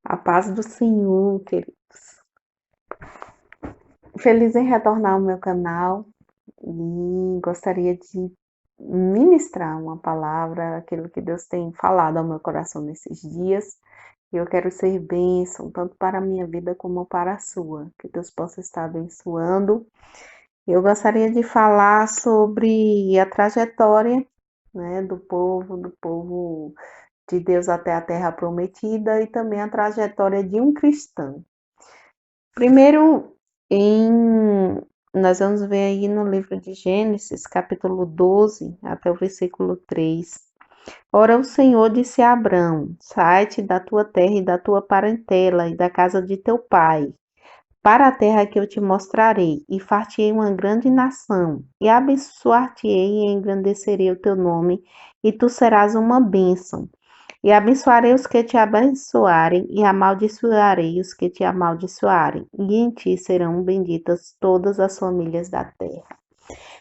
A paz do Senhor, queridos. Feliz em retornar ao meu canal e gostaria de ministrar uma palavra, aquilo que Deus tem falado ao meu coração nesses dias. E eu quero ser bênção, tanto para a minha vida como para a sua. Que Deus possa estar abençoando. Eu gostaria de falar sobre a trajetória, né, do povo de Deus até a Terra Prometida e também a trajetória de um cristão. Primeiro, nós vamos ver aí no livro de Gênesis, capítulo 12, até o versículo 3. Ora, o Senhor disse a Abrão: Sai-te da tua terra e da tua parentela e da casa de teu pai, para a terra que eu te mostrarei, e far-te-ei uma grande nação, e abençoar-te-ei e engrandecerei o teu nome, e tu serás uma bênção. E abençoarei os que te abençoarem, e amaldiçoarei os que te amaldiçoarem, e em ti serão benditas todas as famílias da terra.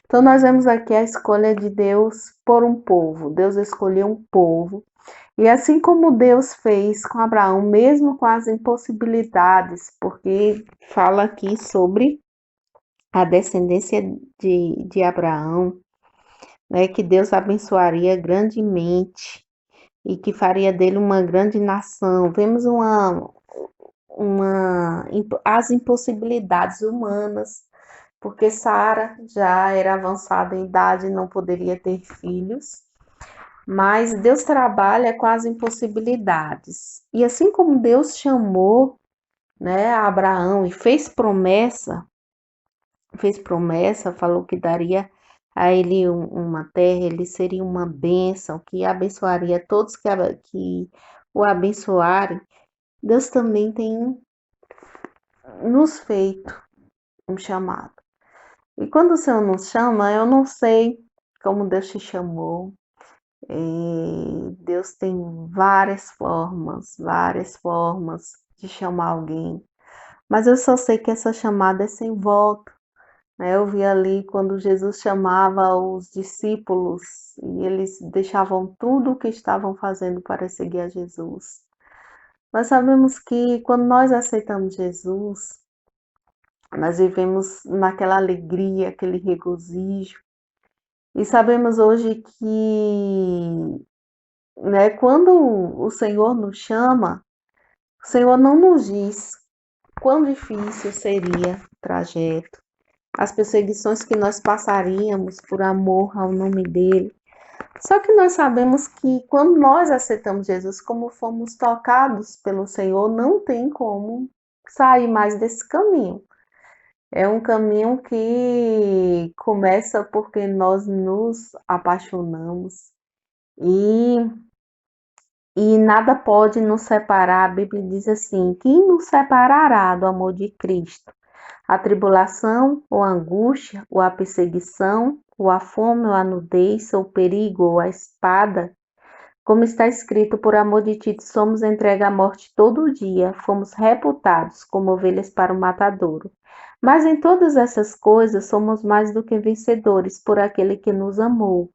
Então, nós vemos aqui a escolha de Deus por um povo. Deus escolheu um povo, e assim como Deus fez com Abraão, mesmo com as impossibilidades, porque fala aqui sobre a descendência de Abraão, né, que Deus abençoaria grandemente e que faria dele uma grande nação. Vemos as impossibilidades humanas, porque Sara já era avançada em idade e não poderia ter filhos, mas Deus trabalha com as impossibilidades. E assim como Deus chamou, né, Abraão e fez promessa, falou que daria a ele uma terra, ele seria uma bênção, que abençoaria todos que o abençoarem. Deus também tem nos feito um chamado. E quando o Senhor nos chama, eu não sei como Deus te chamou. Deus tem várias formas de chamar alguém. Mas eu só sei que essa chamada é sem volta. Eu vi ali quando Jesus chamava os discípulos e eles deixavam tudo o que estavam fazendo para seguir a Jesus. Nós sabemos que quando nós aceitamos Jesus, nós vivemos naquela alegria, aquele regozijo. E sabemos hoje que, né, quando o Senhor nos chama, o Senhor não nos diz quão difícil seria o trajeto, as perseguições que nós passaríamos por amor ao nome dele. Só que nós sabemos que quando nós aceitamos Jesus, como fomos tocados pelo Senhor, não tem como sair mais desse caminho. É um caminho que começa porque nós nos apaixonamos e, e nada pode nos separar. A Bíblia diz assim: quem nos separará do amor de Cristo? A tribulação, ou a angústia, ou a perseguição, ou a fome, ou a nudez, ou o perigo, ou a espada. Como está escrito, por amor de ti somos entregues à morte todo dia, fomos reputados como ovelhas para o matadouro. Mas em todas essas coisas somos mais do que vencedores por aquele que nos amou.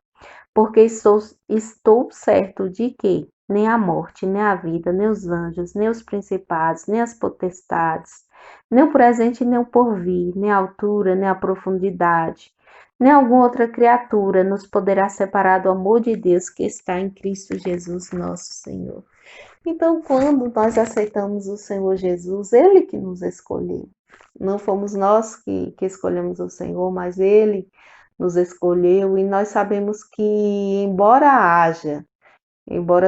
Porque estou certo de que nem a morte, nem a vida, nem os anjos, nem os principados, nem as potestades, nem o presente, nem o porvir, nem a altura, nem a profundidade, nem alguma outra criatura nos poderá separar do amor de Deus que está em Cristo Jesus, nosso Senhor. Então, quando nós aceitamos o Senhor Jesus, Ele que nos escolheu. Não fomos nós que escolhemos o Senhor, mas Ele nos escolheu, e nós sabemos que, embora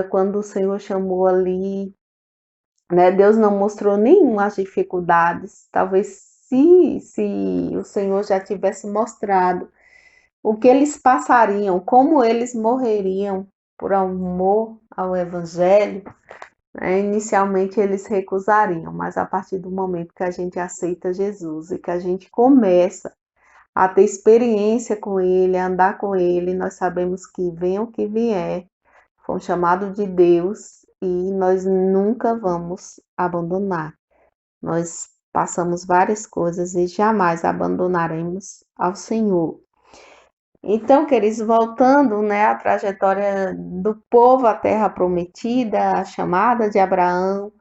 quando o Senhor chamou ali, né, Deus não mostrou nenhumas dificuldades. Talvez se o Senhor já tivesse mostrado o que eles passariam, como eles morreriam por amor ao Evangelho, né, inicialmente eles recusariam, mas a partir do momento que a gente aceita Jesus e que a gente começa a ter experiência com Ele, a andar com Ele, nós sabemos que venha o que vier, foi um chamado de Deus e nós nunca vamos abandonar. Nós passamos várias coisas e jamais abandonaremos ao Senhor. Então, queridos, voltando, né, à trajetória do povo à Terra Prometida, a chamada de Abraão,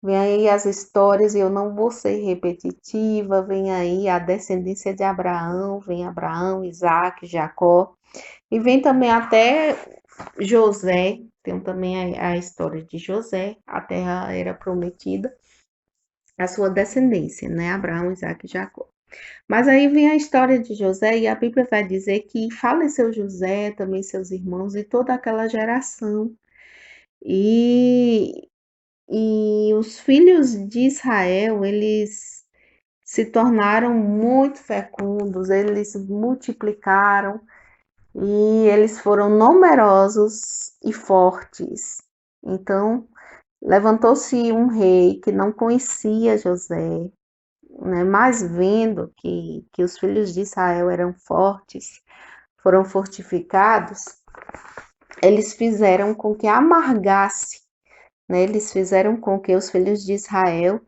Vem aí as histórias, e eu não vou ser repetitiva, vem aí a descendência de Abraão, vem Abraão, Isaac, Jacó, e vem também até José, tem também a história de José, a terra era prometida, a sua descendência, né? Abraão, Isaac e Jacó. Mas aí vem a história de José, e a Bíblia vai dizer que faleceu José, também seus irmãos e toda aquela geração. E, e os filhos de Israel, eles se tornaram muito fecundos, eles multiplicaram e eles foram numerosos e fortes. Então, levantou-se um rei que não conhecia José, né? Mas vendo que os filhos de Israel eram fortes, foram fortificados, eles fizeram com que amargasse, né? Eles fizeram com que os filhos de Israel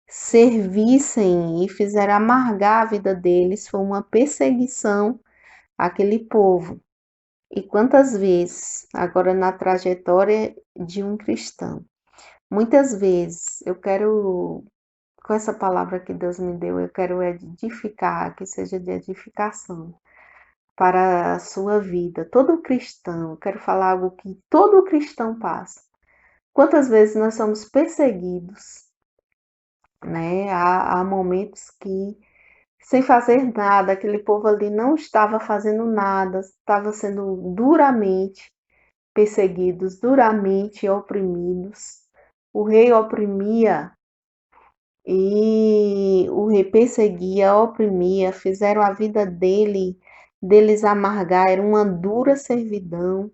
servissem e fizeram amargar a vida deles. Foi uma perseguição àquele povo. E quantas vezes, agora na trajetória de um cristão, muitas vezes eu quero, com essa palavra que Deus me deu, eu quero edificar, que seja de edificação para a sua vida. Todo cristão, eu quero falar algo que todo cristão passa. Quantas vezes nós somos perseguidos, né? Há momentos que, sem fazer nada, aquele povo ali não estava fazendo nada, estava sendo duramente perseguidos, duramente oprimidos. O rei oprimia e o rei perseguia, oprimia, fizeram a vida deles amargar, era uma dura servidão,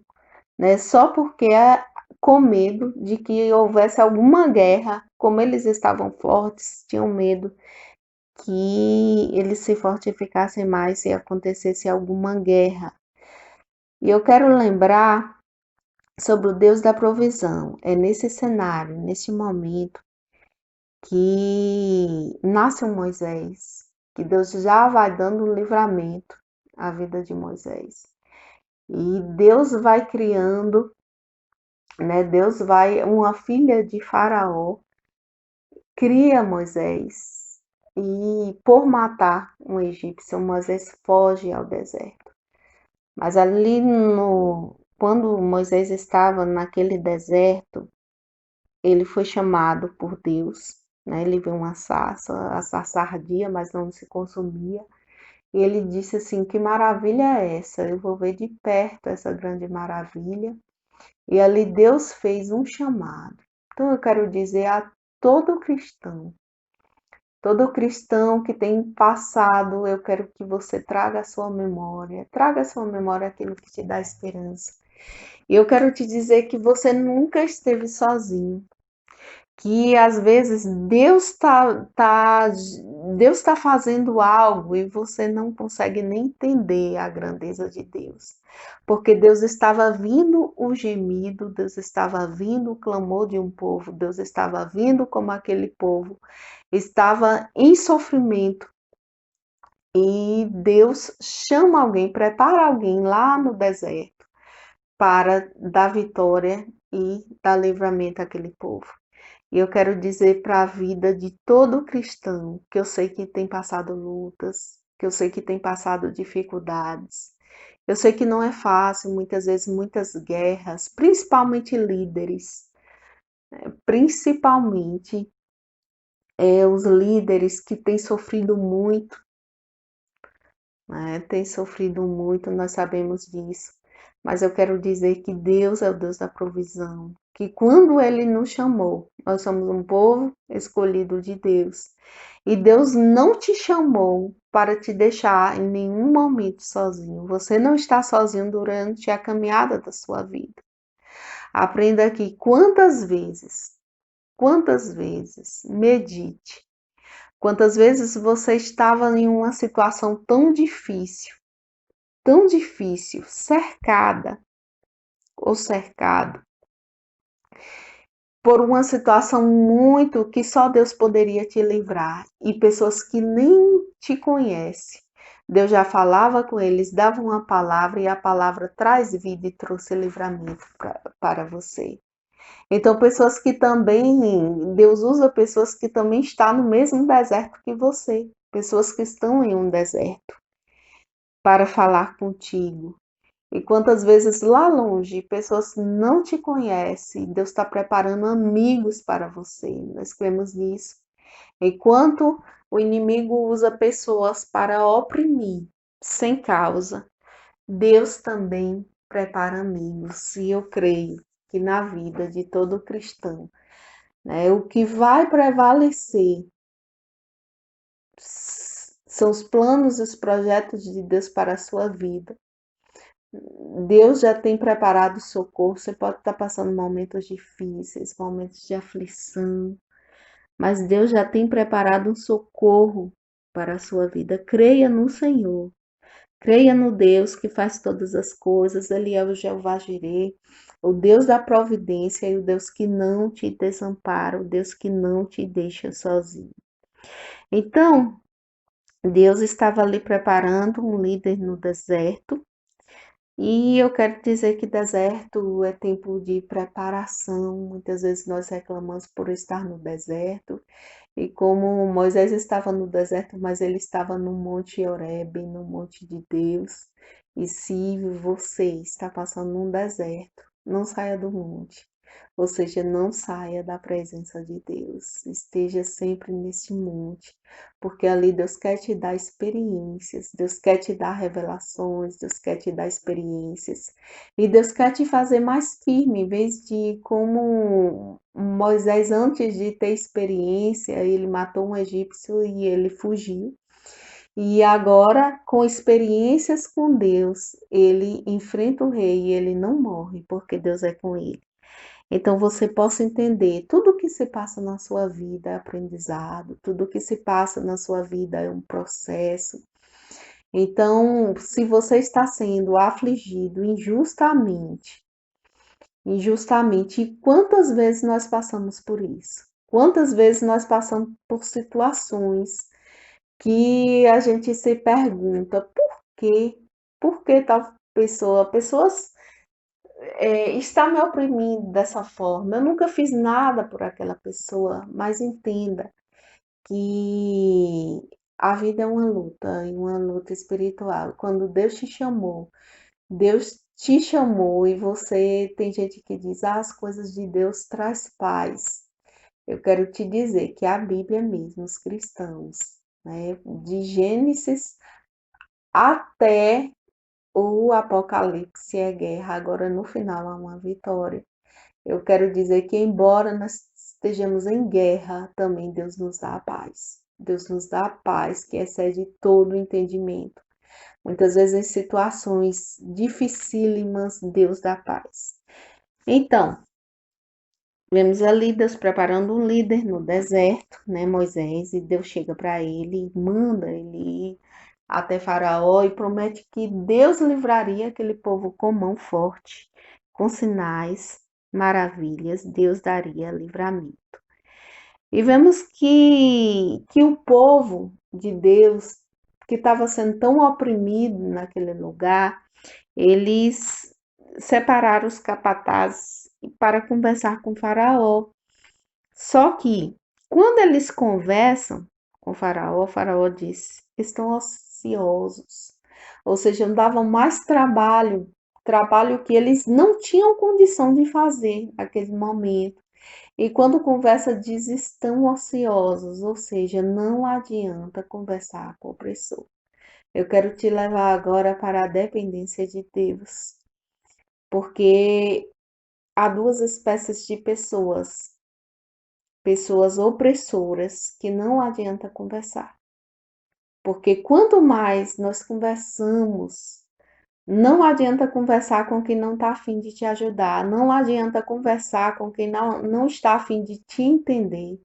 né? Só porque com medo de que houvesse alguma guerra, como eles estavam fortes, tinham medo que eles se fortificassem mais se acontecesse alguma guerra. E eu quero lembrar sobre o Deus da provisão. É nesse cenário, nesse momento, que nasce um Moisés, que Deus já vai dando um livramento à vida de Moisés. E Deus vai criando, né? Deus vai, uma filha de Faraó, cria Moisés. E por matar um egípcio, Moisés foge ao deserto. Mas ali quando Moisés estava naquele deserto, ele foi chamado por Deus, né? Ele viu uma sarça, a sarça ardia, mas não se consumia. E ele disse assim: que maravilha é essa? Eu vou ver de perto essa grande maravilha. E ali Deus fez um chamado. Então eu quero dizer a todo cristão que tem passado, eu quero que você traga à sua memória aquilo que te dá esperança. E eu quero te dizer que você nunca esteve sozinho, que às vezes Deus tá fazendo algo e você não consegue nem entender a grandeza de Deus. Porque Deus estava vindo o gemido, Deus estava vindo o clamor de um povo, Deus estava vindo como aquele povo estava em sofrimento. E Deus chama alguém, prepara alguém lá no deserto para dar vitória e dar livramento àquele povo. E eu quero dizer para a vida de todo cristão, que eu sei que tem passado lutas, que eu sei que tem passado dificuldades. Eu sei que não é fácil, muitas vezes muitas guerras, principalmente líderes, principalmente os líderes que têm sofrido muito, né? Têm sofrido muito, nós sabemos disso. Mas eu quero dizer que Deus é o Deus da provisão, que quando Ele nos chamou, nós somos um povo escolhido de Deus. E Deus não te chamou para te deixar em nenhum momento sozinho. Você não está sozinho durante a caminhada da sua vida. Aprenda aqui quantas vezes, medite. Quantas vezes você estava em uma situação tão difícil, cercada ou cercado por uma situação muito que só Deus poderia te livrar e pessoas que nem te conhecem. Deus já falava com eles, dava uma palavra e a palavra traz vida e trouxe livramento para você. Então, pessoas que também, Deus usa pessoas que também estão no mesmo deserto que você, pessoas que estão em um deserto, para falar contigo. E quantas vezes lá longe, pessoas não te conhecem, Deus está preparando amigos para você, nós cremos nisso. Enquanto o inimigo usa pessoas para oprimir, sem causa, Deus também prepara amigos, e eu creio que na vida de todo cristão, né, o que vai prevalecer são os planos e os projetos de Deus para a sua vida. Deus já tem preparado socorro. Você pode estar passando momentos difíceis, momentos de aflição, mas Deus já tem preparado um socorro para a sua vida. Creia no Senhor. Creia no Deus que faz todas as coisas. Ele é o Jeová Jireh, o Deus da providência e o Deus que não te desampara, o Deus que não te deixa sozinho. Então, Deus estava ali preparando um líder no deserto. E eu quero dizer que deserto é tempo de preparação. Muitas vezes nós reclamamos por estar no deserto. E como Moisés estava no deserto, mas ele estava no Monte Horebe, no Monte de Deus. E se você está passando num deserto, não saia do monte. Ou seja, não saia da presença de Deus. Esteja sempre nesse monte, porque ali Deus quer te dar experiências, Deus quer te dar revelações, Deus quer te dar experiências. E Deus quer te fazer mais firme, em vez de como Moisés, antes de ter experiência, ele matou um egípcio e ele fugiu. E agora, com experiências com Deus, ele enfrenta o rei e ele não morre, porque Deus é com ele. Então você possa entender, tudo que se passa na sua vida é aprendizado, tudo que se passa na sua vida é um processo. Então, se você está sendo afligido injustamente, e quantas vezes nós passamos por isso? Quantas vezes nós passamos por situações que a gente se pergunta por quê? Por que tal pessoa? Pessoas está me oprimindo dessa forma. Eu nunca fiz nada por aquela pessoa, mas entenda que a vida é uma luta, e uma luta espiritual. Quando Deus te chamou e você tem gente que diz, as coisas de Deus traz paz. Eu quero te dizer que a Bíblia mesmo, os cristãos, né, de Gênesis até o Apocalipse é guerra, agora no final há uma vitória. Eu quero dizer que, embora nós estejamos em guerra, também Deus nos dá a paz. Deus nos dá a paz que excede todo o entendimento. Muitas vezes, em situações dificílimas, Deus dá paz. Então, vemos ali Deus preparando um líder no deserto, né, Moisés, e Deus chega para ele, manda ele ir até Faraó e promete que Deus livraria aquele povo com mão forte, com sinais, maravilhas, Deus daria livramento. E vemos que o povo de Deus, que estava sendo tão oprimido naquele lugar, eles separaram os capatazes para conversar com Faraó. Só que, quando eles conversam com o Faraó disse: estão ociosos. Ou seja, davam mais trabalho que eles não tinham condição de fazer naquele momento. E quando conversa, diz: estão ociosos, ou seja, não adianta conversar com o opressor. Eu quero te levar agora para a dependência de Deus, porque há duas espécies de pessoas opressoras que não adianta conversar. Porque quanto mais nós conversamos, não adianta conversar com quem não está afim de te ajudar, não adianta conversar com quem não está afim de te entender,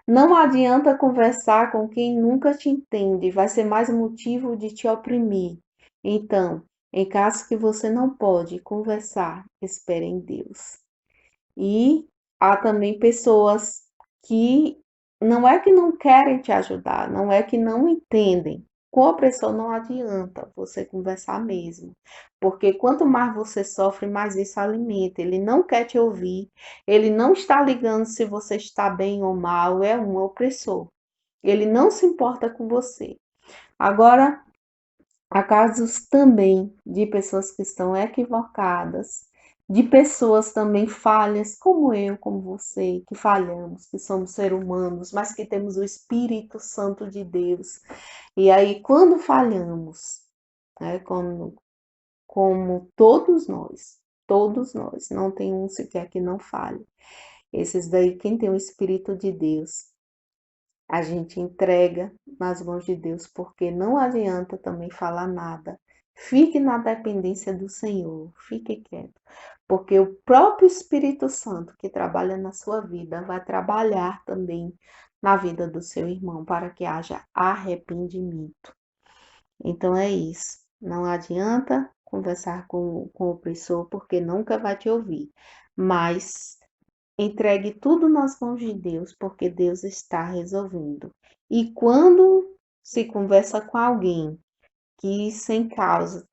não adianta conversar com quem nunca te entende, vai ser mais motivo de te oprimir. Então, em caso que você não pode conversar, espere em Deus. E há também pessoas que não é que não querem te ajudar, não é que não entendem, com o opressor não adianta você conversar mesmo, porque quanto mais você sofre, mais isso alimenta. Ele não quer te ouvir, ele não está ligando se você está bem ou mal, é um opressor. Ele não se importa com você. Agora, há casos também de pessoas que estão equivocadas, de pessoas também falhas, como eu, como você, que falhamos, que somos seres humanos, mas que temos o Espírito Santo de Deus. E aí, quando falhamos, né, como todos nós, não tem um sequer que não falhe. Esses daí, quem tem o Espírito de Deus, a gente entrega nas mãos de Deus, porque não adianta também falar nada. Fique na dependência do Senhor, fique quieto, porque o próprio Espírito Santo que trabalha na sua vida vai trabalhar também na vida do seu irmão para que haja arrependimento. Então é isso. Não adianta conversar com o opressor, porque nunca vai te ouvir. Mas entregue tudo nas mãos de Deus, porque Deus está resolvendo. E quando se conversa com alguém que sem causa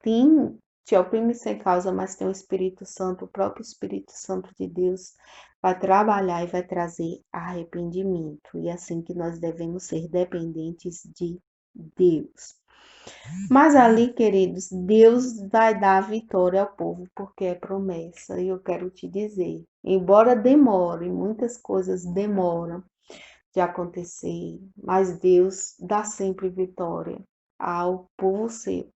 te oprime sem causa, mas tem o Espírito Santo, o próprio Espírito Santo de Deus vai trabalhar e vai trazer arrependimento. E é assim que nós devemos ser dependentes de Deus. Mas ali, queridos, Deus vai dar a vitória ao povo, porque é promessa. E eu quero te dizer, embora demore, muitas coisas demoram de acontecer, mas Deus dá sempre vitória ao povo seu,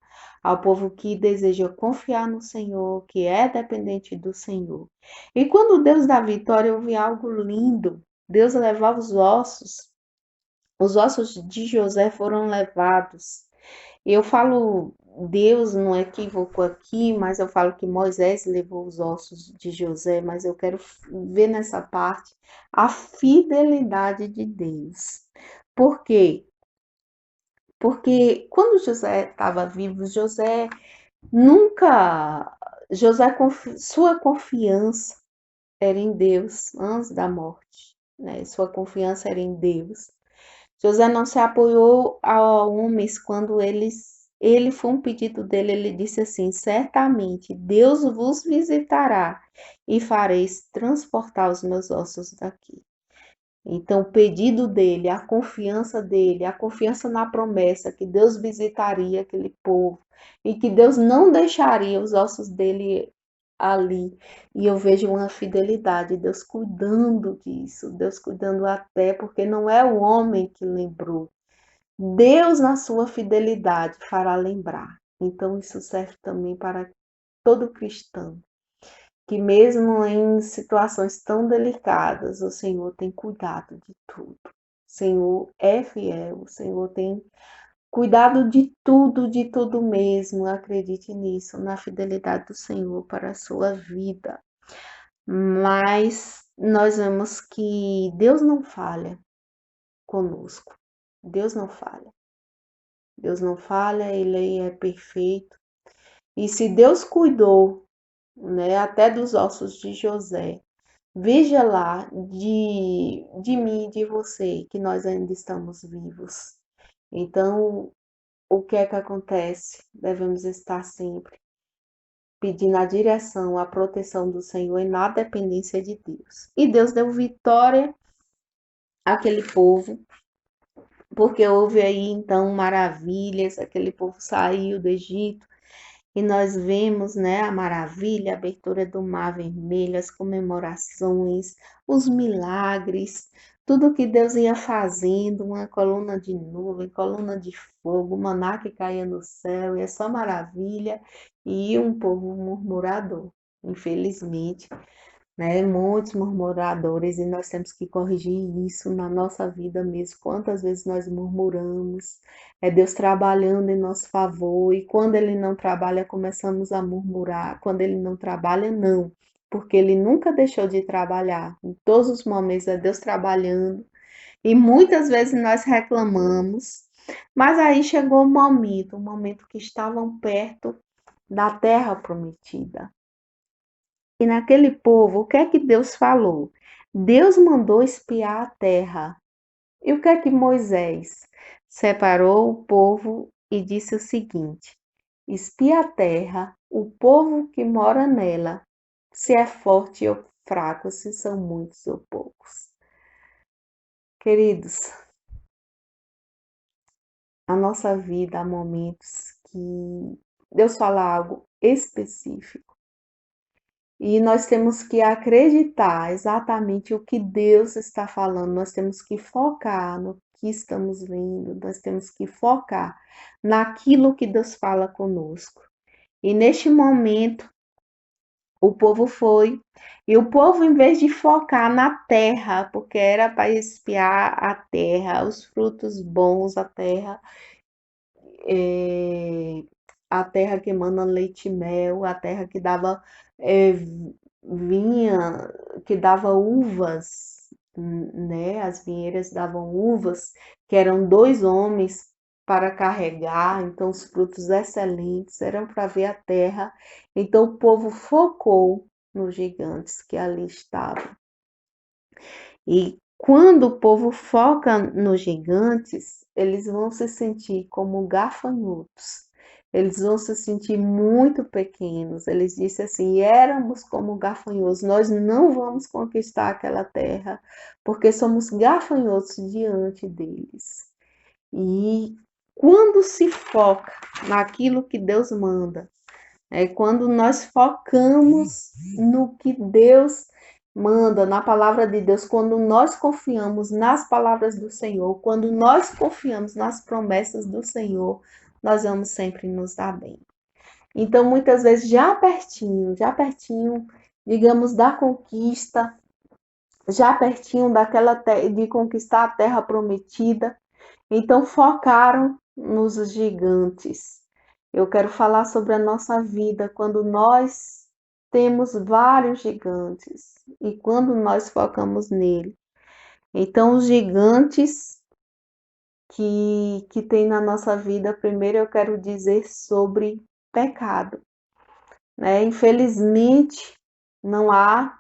ao povo que deseja confiar no Senhor, que é dependente do Senhor. E quando Deus dá vitória, eu vi algo lindo. Deus levava os ossos de José foram levados. Eu falo Deus não é equívoco aqui, mas eu falo que Moisés levou os ossos de José, mas eu quero ver nessa parte a fidelidade de Deus. Por quê? Porque quando José estava vivo, nunca, sua confiança era em Deus antes da morte, né? Sua confiança era em Deus. José não se apoiou a homens quando ele foi um pedido dele, ele disse assim: certamente Deus vos visitará e fareis transportar os meus ossos daqui. Então, o pedido dele, a confiança na promessa que Deus visitaria aquele povo e que Deus não deixaria os ossos dele ali. E eu vejo uma fidelidade, Deus cuidando disso, Deus cuidando até, porque não é o homem que lembrou. Deus, na sua fidelidade, fará lembrar. Então, isso serve também para todo cristão que mesmo em situações tão delicadas, o Senhor tem cuidado de tudo. O Senhor é fiel, o Senhor tem cuidado de tudo mesmo. Acredite nisso, na fidelidade do Senhor para a sua vida. Mas nós vemos que Deus não falha conosco. Deus não falha. Deus não falha, Ele é perfeito. E se Deus cuidou, né, até dos ossos de José, veja lá de mim e de você, que nós ainda estamos vivos. Então, o que é que acontece? Devemos estar sempre pedindo a direção, a proteção do Senhor e na dependência de Deus. E Deus deu vitória àquele povo, porque houve aí então maravilhas, aquele povo saiu do Egito. E nós vemos, né, a maravilha, a abertura do Mar Vermelho, as comemorações, os milagres, tudo que Deus ia fazendo, uma coluna de nuvem, coluna de fogo, maná que caía no céu, e é só maravilha, e um povo murmurador. Infelizmente, né? Muitos murmuradores, e nós temos que corrigir isso na nossa vida mesmo. Quantas vezes nós murmuramos, é Deus trabalhando em nosso favor, e quando Ele não trabalha, começamos a murmurar. Quando Ele não trabalha, não, porque Ele nunca deixou de trabalhar. Em todos os momentos é Deus trabalhando, e muitas vezes nós reclamamos, mas aí chegou o momento que estavam perto da terra prometida. E naquele povo, o que é que Deus falou? Deus mandou espiar a terra. E o que é que Moisés separou o povo e disse o seguinte: espia a terra, o povo que mora nela, se é forte ou fraco, se são muitos ou poucos. Queridos, a nossa vida há momentos que Deus fala algo específico e nós temos que acreditar exatamente o que Deus está falando, nós temos que focar no que estamos vendo, nós temos que focar naquilo que Deus fala conosco. E neste momento, o povo foi, e o povo, em vez de focar na terra, porque era para espiar a terra, os frutos bons, é, a terra que emana leite e mel, a terra que dava é, vinha, que dava uvas, né? As vinheiras davam uvas, que eram 2 homens para carregar, então os frutos excelentes eram para ver a terra. Então o povo focou nos gigantes que ali estavam. E quando o povo foca nos gigantes, eles vão se sentir como gafanhotos. Eles vão se sentir muito pequenos. Eles disseram assim: éramos como gafanhotos, nós não vamos conquistar aquela terra, porque somos gafanhotos diante deles. E quando se foca naquilo que Deus manda, é quando nós focamos no que Deus manda, na palavra de Deus, quando nós confiamos nas palavras do Senhor, quando nós confiamos nas promessas do Senhor, nós vamos sempre nos dar bem. Então, muitas vezes, já pertinho, digamos, da conquista, já pertinho de conquistar a terra prometida, então focaram nos gigantes. Eu quero falar sobre a nossa vida quando nós temos vários gigantes e quando nós focamos nele. Então, os gigantes que tem na nossa vida, primeiro eu quero dizer sobre pecado, né? Infelizmente, não há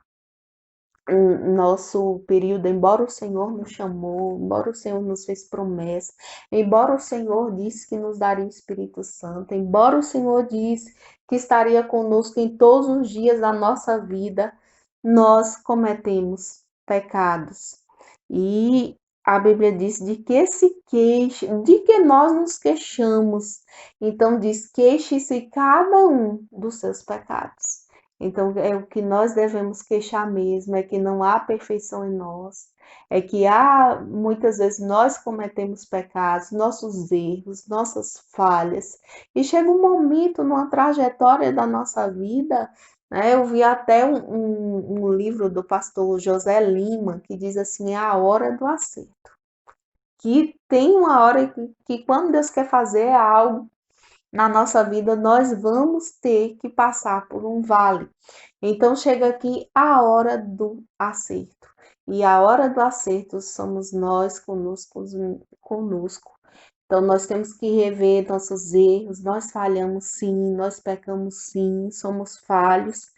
nosso período, embora o Senhor nos chamou, embora o Senhor nos fez promessa, embora o Senhor disse que nos daria o Espírito Santo, embora o Senhor disse que estaria conosco em todos os dias da nossa vida, nós cometemos pecados. E a Bíblia diz de que se queixa, de que nós nos queixamos. Então diz: queixe-se cada um dos seus pecados. Então, é o que nós devemos queixar mesmo, é que não há perfeição em nós, é que muitas vezes nós cometemos pecados, nossos erros, nossas falhas, e chega um momento numa trajetória da nossa vida, né? Eu vi até um livro do pastor José Lima, que diz assim, a hora do acerto, que tem uma hora que quando Deus quer fazer algo, na nossa vida, nós vamos ter que passar por um vale. Então, chega aqui a hora do acerto. E a hora do acerto somos nós conosco. Então, nós temos que rever nossos erros. Nós falhamos sim, nós pecamos sim, somos falhos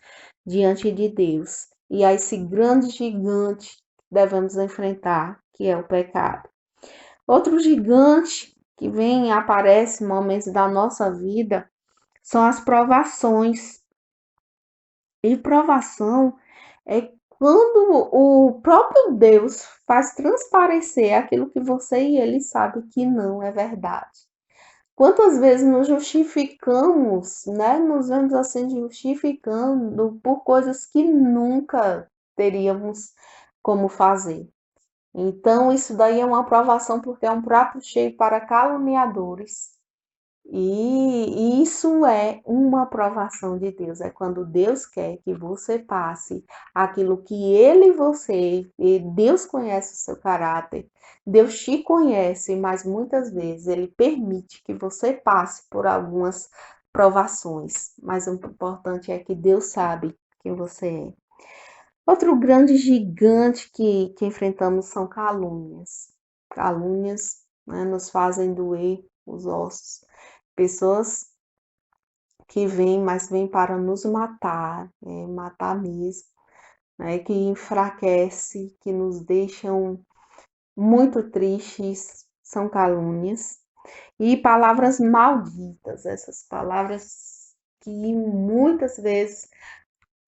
diante de Deus. E a esse grande gigante que devemos enfrentar, que é o pecado. Outro gigante que vem e aparece em momentos da nossa vida são as provações. E provação é quando o próprio Deus faz transparecer aquilo que você e ele sabem que não é verdade. Quantas vezes nos justificamos, né? Nos vemos assim justificando por coisas que nunca teríamos como fazer. Então, isso daí é uma aprovação porque é um prato cheio para caluniadores. E isso é uma aprovação de Deus. É quando Deus quer que você passe aquilo que Ele e você, e Deus conhece o seu caráter, Deus te conhece, mas muitas vezes Ele permite que você passe por algumas provações. Mas o importante é que Deus sabe quem você é. Outro grande gigante que enfrentamos são calúnias. Calúnias, né, nos fazem doer os ossos. Pessoas que vêm, mas vêm para nos matar, matar mesmo, né, que enfraquece, que nos deixam muito tristes, são calúnias. e palavras malditas, essas palavras que muitas vezes,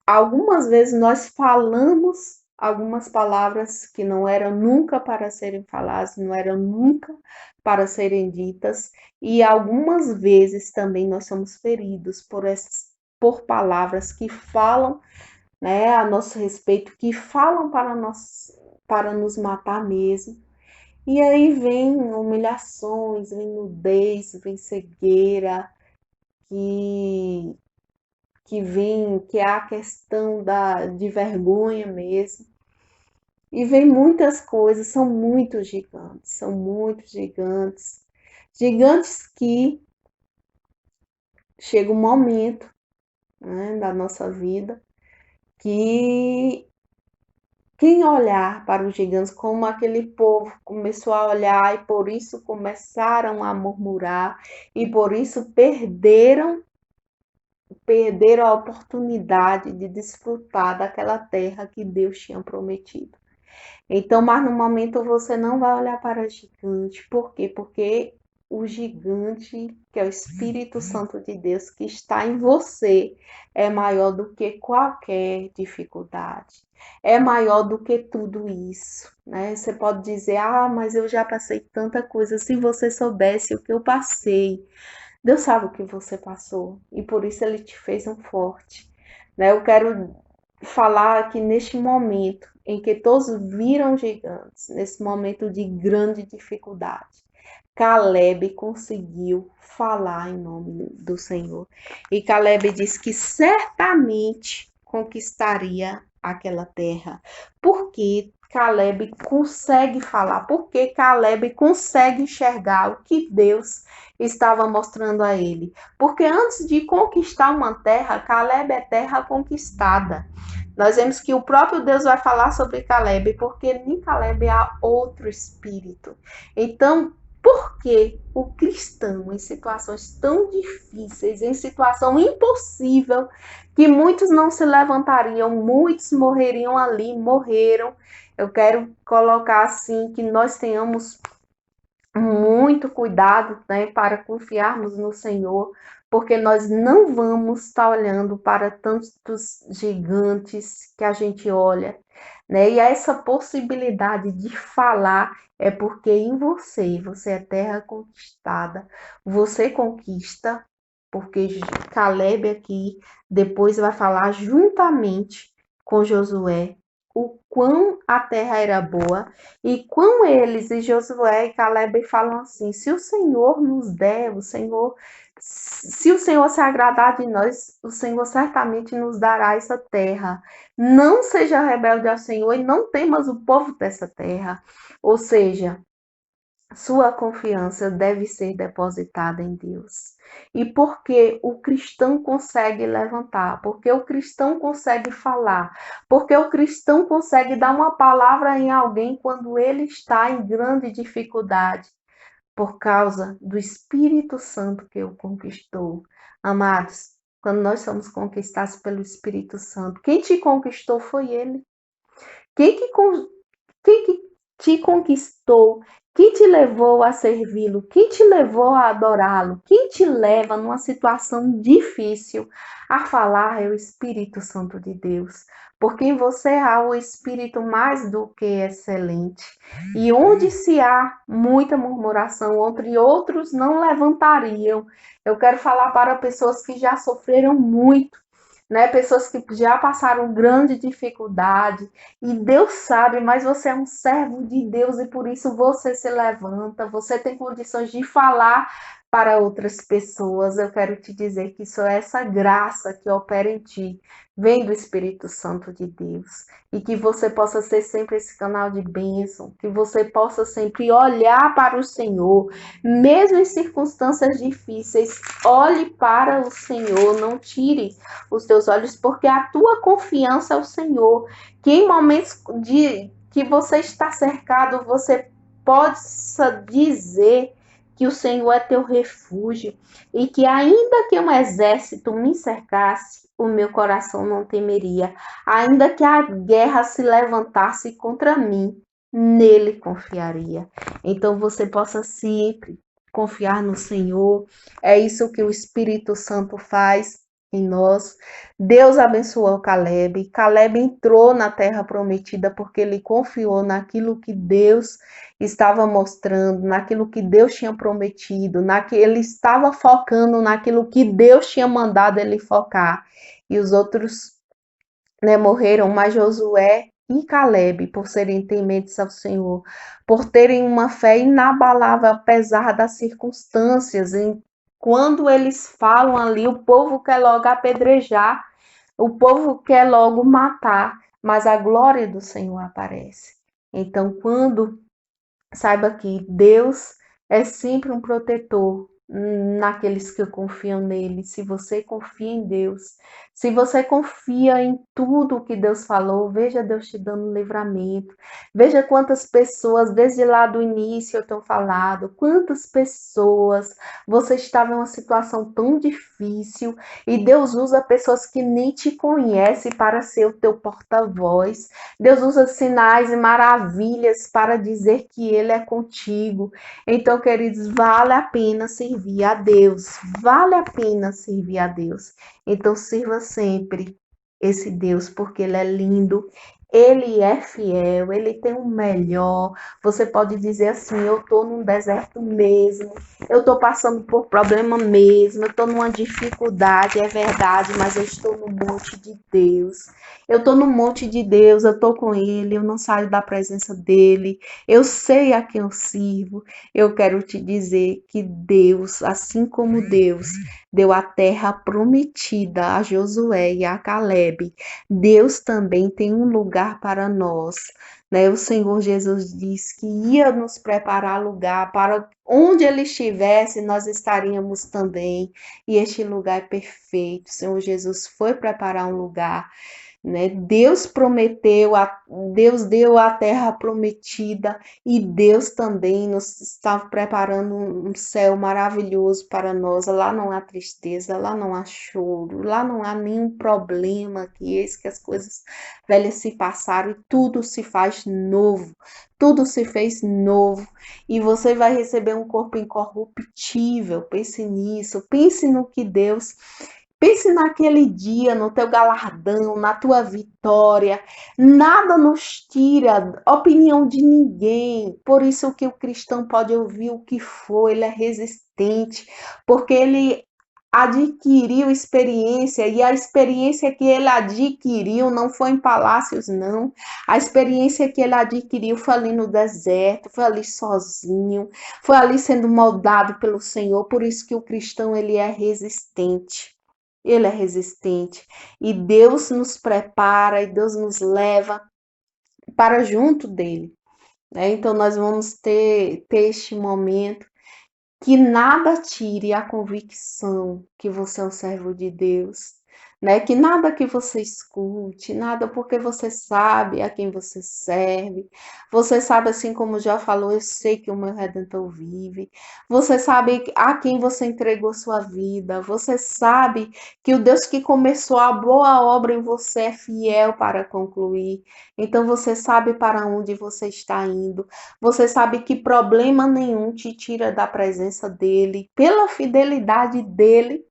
algumas vezes nós falamos algumas palavras que não eram nunca para serem faladas, não eram nunca para serem ditas, e algumas vezes também nós somos feridos por palavras que falam, né, a nosso respeito, que falam para nos matar mesmo. E aí vem humilhações, vem nudez, vem cegueira, que, que é a questão de vergonha mesmo. E vem muitas coisas, são muitos gigantes. Gigantes que chega um momento, né, da nossa vida que quem olhar para os gigantes como aquele povo começou a olhar e por isso começaram a murmurar e por isso perderam a oportunidade de desfrutar daquela terra que Deus tinha prometido. Então, mas no momento você não vai olhar para gigante. Por quê? Porque o gigante, que é o Espírito Santo de Deus, que está em você, é maior do que qualquer dificuldade. É maior do que tudo isso, né? Você pode dizer, mas eu já passei tanta coisa. Se você soubesse o que eu passei, Deus sabe o que você passou e por isso Ele te fez um forte, né? Eu quero falar que neste momento em que todos viram gigantes, nesse momento de grande dificuldade, Caleb conseguiu falar em nome do Senhor. E Caleb disse que certamente conquistaria aquela terra. Porque Caleb consegue falar, porque Caleb consegue enxergar o que Deus estava mostrando a ele. Porque antes de conquistar uma terra, Caleb é terra conquistada. Nós vemos que o próprio Deus vai falar sobre Caleb, porque em Caleb há outro espírito. Então, por que o cristão, em situações tão difíceis, em situação impossível, que muitos não se levantariam, muitos morreriam ali, morreram. Eu quero colocar assim, que nós tenhamos muito cuidado, né, para confiarmos no Senhor, porque nós não vamos estar olhando para tantos gigantes que a gente olha, né? E essa possibilidade de falar é porque em você é terra conquistada, você conquista, porque Caleb aqui depois vai falar juntamente com Josué o quão a terra era boa e quão eles e Josué e Caleb falam assim: se o Senhor nos der, se o Senhor se agradar de nós, o Senhor certamente nos dará essa terra. Não seja rebelde ao Senhor e não temas o povo dessa terra. Ou seja, sua confiança deve ser depositada em Deus. E porque o cristão consegue levantar, porque o cristão consegue falar, porque o cristão consegue dar uma palavra em alguém quando ele está em grande dificuldade, por causa do Espírito Santo que o conquistou. Amados, quando nós somos conquistados pelo Espírito Santo, quem te conquistou foi ele. Quem que quem que te conquistou? Quem te levou a servi-lo? Quem te levou a adorá-lo? Quem te leva numa situação difícil a falar é o Espírito Santo de Deus. Porque em você há o Espírito mais do que excelente. E onde se há muita murmuração, onde outros não levantariam. Eu quero falar para pessoas que já sofreram muito, né? Pessoas que já passaram grande dificuldade e Deus sabe, mas você é um servo de Deus e por isso você se levanta, você tem condições de falar para outras pessoas. Eu quero te dizer que isso é essa graça que opera em ti, vem do Espírito Santo de Deus. E que você possa ser sempre esse canal de bênção, que você possa sempre olhar para o Senhor, mesmo em circunstâncias difíceis, olhe para o Senhor, não tire os teus olhos, porque a tua confiança é o Senhor. Que em momentos de que você está cercado, você possa dizer que o Senhor é teu refúgio e que ainda que um exército me cercasse, o meu coração não temeria. Ainda que a guerra se levantasse contra mim, nele confiaria. Então você possa sempre confiar no Senhor. É isso que o Espírito Santo faz em nós. Deus abençoou Caleb. Caleb entrou na terra prometida porque ele confiou naquilo que Deus estava mostrando, naquilo que Deus tinha prometido, ele estava focando naquilo que Deus tinha mandado ele focar. E os outros, né, morreram, mas Josué e Caleb, por serem tementes ao Senhor, por terem uma fé inabalável apesar das circunstâncias. Quando eles falam ali, o povo quer logo apedrejar, o povo quer logo matar, mas a glória do Senhor aparece. Então, quando saiba que Deus é sempre um protetor naqueles que confiam nele. Se você confia em Deus, se você confia em tudo que Deus falou, veja Deus te dando livramento. Veja quantas pessoas, desde lá do início eu tenho falado, quantas pessoas você estava em uma situação tão difícil e Deus usa pessoas que nem te conhecem para ser o teu porta-voz. Deus usa sinais e maravilhas para dizer que Ele é contigo. Então, queridos, vale a pena servir a Deus. Vale a pena servir a Deus. Então, sirva sempre esse Deus, porque Ele é lindo. Ele é fiel, ele tem o melhor. Você pode dizer assim: eu estou num deserto mesmo, eu estou passando por problema mesmo, eu estou numa dificuldade, é verdade, mas eu estou no monte de Deus. Eu estou no monte de Deus, eu estou com Ele, eu não saio da presença dEle, eu sei a quem eu sirvo. Eu quero te dizer que Deus, assim como Deus deu a terra prometida a Josué e a Caleb, Deus também tem um lugar para nós. Né? O Senhor Jesus disse que ia nos preparar lugar para onde Ele estivesse, nós estaríamos também. E este lugar é perfeito. O Senhor Jesus foi preparar um lugar, né? Deus prometeu, Deus deu a terra prometida e Deus também nos está preparando um céu maravilhoso para nós. Lá não há tristeza, lá não há choro, lá não há nenhum problema, que eis que as coisas velhas se passaram e tudo se faz novo. Tudo se fez novo e você vai receber um corpo incorruptível. Pense nisso, pense no que Deus. Pense naquele dia, no teu galardão, na tua vitória. Nada nos tira a opinião de ninguém. Por isso que o cristão pode ouvir o que for, ele é resistente, porque ele adquiriu experiência e a experiência que ele adquiriu não foi em palácios, não. A experiência que ele adquiriu foi ali no deserto, foi ali sozinho, foi ali sendo moldado pelo Senhor. Por isso que o cristão ele é resistente. Ele é resistente e Deus nos prepara e Deus nos leva para junto dele, né? Então nós vamos ter este momento que nada tire a convicção que você é um servo de Deus, né? Que nada que você escute, nada porque você sabe a quem você serve. Você sabe, assim como já falou, eu sei que o meu Redentor vive. Você sabe a quem você entregou sua vida. Você sabe que o Deus que começou a boa obra em você é fiel para concluir. Então você sabe para onde você está indo. Você sabe que problema nenhum te tira da presença dele, pela fidelidade dele,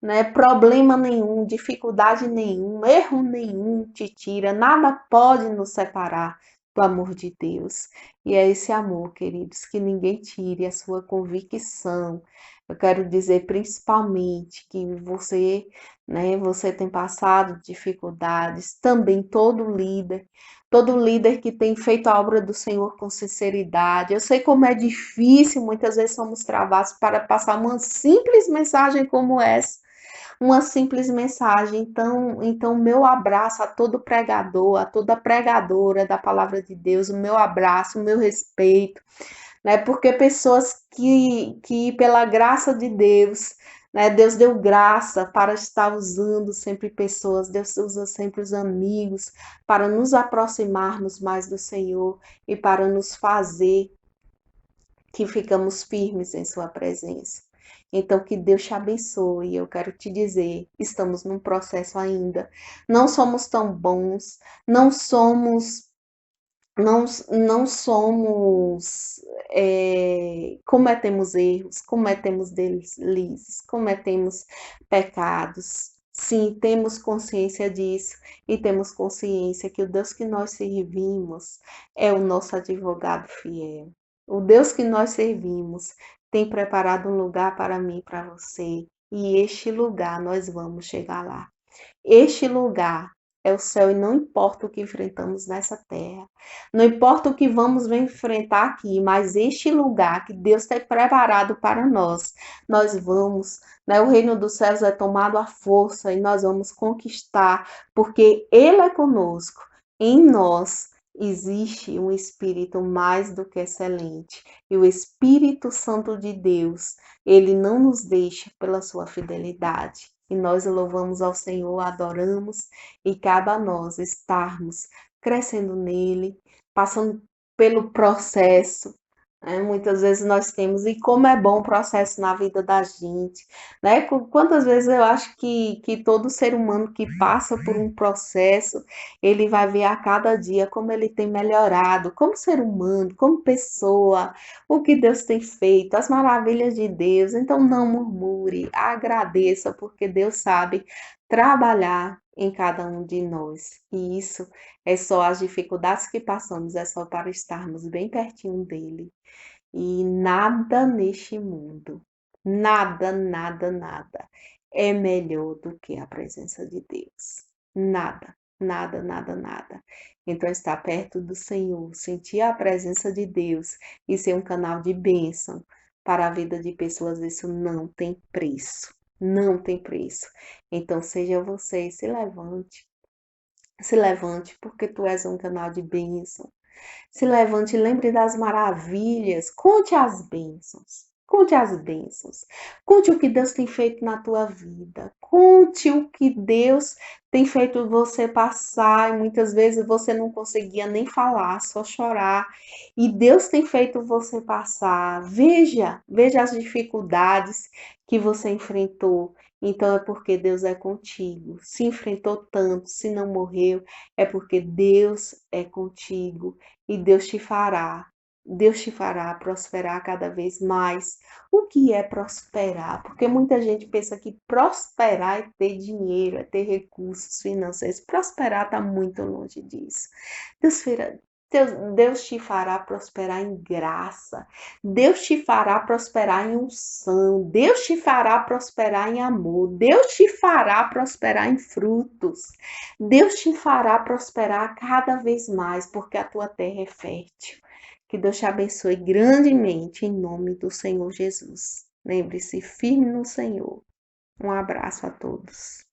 né? Problema nenhum, dificuldade nenhuma, erro nenhum te tira, nada pode nos separar do amor de Deus. E é esse amor, queridos, que ninguém tire a sua convicção. Eu quero dizer principalmente que você, né, você tem passado dificuldades, também todo líder que tem feito a obra do Senhor com sinceridade. Eu sei como é difícil, muitas vezes somos travados para passar uma simples mensagem como essa, uma simples mensagem. Então meu abraço a todo pregador, a toda pregadora da palavra de Deus, o meu abraço, o meu respeito, né? Porque pessoas que pela graça de Deus, né? Deus deu graça para estar usando sempre pessoas, Deus usa sempre os amigos para nos aproximarmos mais do Senhor e para nos fazer que ficamos firmes em sua presença. Então, que Deus te abençoe. Eu quero te dizer, estamos num processo ainda. Não somos tão bons, não somos não somos, cometemos erros, cometemos deslizes, cometemos pecados. Sim, temos consciência disso e temos consciência que o Deus que nós servimos é o nosso advogado fiel. O Deus que nós servimos tem preparado um lugar para mim e para você, e este lugar nós vamos chegar lá. Este lugar é o céu e não importa o que enfrentamos nessa terra, não importa o que vamos enfrentar aqui, mas este lugar que Deus tem preparado para nós, nós vamos, né? O reino dos céus é tomado à força e nós vamos conquistar, porque Ele é conosco. Em nós existe um Espírito mais do que excelente, e o Espírito Santo de Deus, ele não nos deixa pela sua fidelidade. E nós louvamos ao Senhor, adoramos, e cabe a nós estarmos crescendo nele, passando pelo processo, né? Muitas vezes nós temos, e como é bom o processo na vida da gente, né? Quantas vezes eu acho que todo ser humano que passa por um processo, ele vai ver a cada dia como ele tem melhorado, como ser humano, como pessoa, o que Deus tem feito, as maravilhas de Deus. Então não murmure, agradeça, porque Deus sabe trabalhar em cada um de nós. E isso é só as dificuldades que passamos, é só para estarmos bem pertinho dele. E nada neste mundo, nada, nada, nada é melhor do que a presença de Deus. Nada, nada, nada, nada. Então, estar perto do Senhor, sentir a presença de Deus e ser um canal de bênção para a vida de pessoas, isso não tem preço. Não tem preço. Então, seja você, se levante, porque tu és um canal de bênção. Se levante e lembre das maravilhas. Conte as bênçãos. Conte as bênçãos. Conte o que Deus tem feito na tua vida. Conte o que Deus tem feito você passar. E muitas vezes você não conseguia nem falar, só chorar. E Deus tem feito você passar. Veja as dificuldades que você enfrentou. Então é porque Deus é contigo. Se enfrentou tanto, se não morreu, é porque Deus é contigo e Deus te fará prosperar cada vez mais. O que é prosperar? Porque muita gente pensa que prosperar é ter dinheiro, é ter recursos financeiros. Prosperar está muito longe disso. Deus, Deus te fará prosperar em graça. Deus te fará prosperar em unção. Deus te fará prosperar em amor. Deus te fará prosperar em frutos. Deus te fará prosperar cada vez mais, porque a tua terra é fértil. Que Deus te abençoe grandemente em nome do Senhor Jesus. Lembre-se, firme no Senhor. Um abraço a todos.